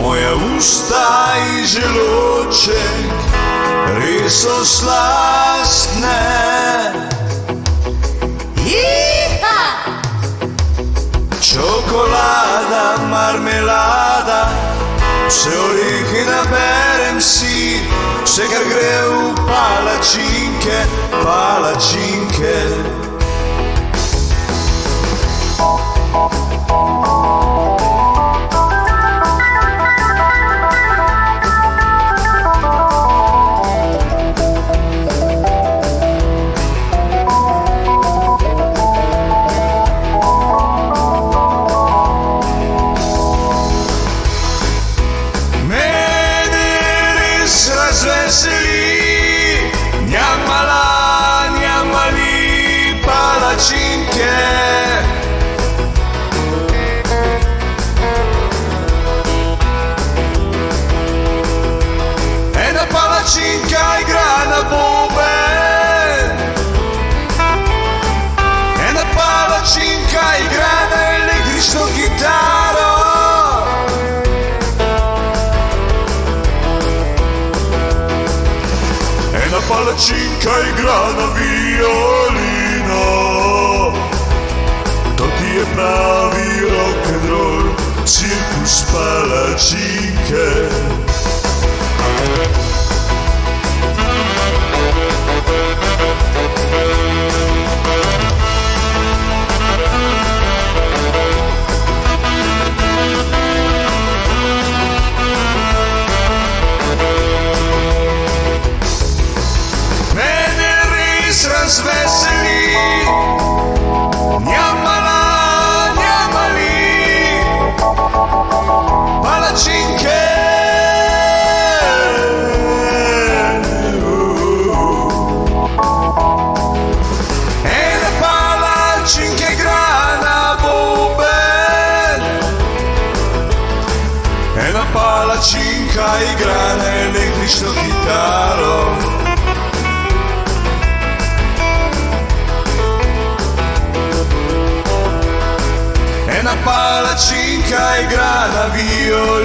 moja usta i želuček riso slastne. Čokolada, marmelada, vse orihi naberem si, vse kar gre v palačinke, palačinke. Razveseli, njamala, njamali palačinke. Ena palačinka igra na buben, ena palačinka igra na električno kitaro. Ena palačinka igra na violino, to ti je pravi rock'n'roll, cirkus palačinke. Razveseli, njamala, njamali palačinke. Ena palačinka igra na buben, ena palačinka igra na električno kitaro. Ena palačinka igra na violino.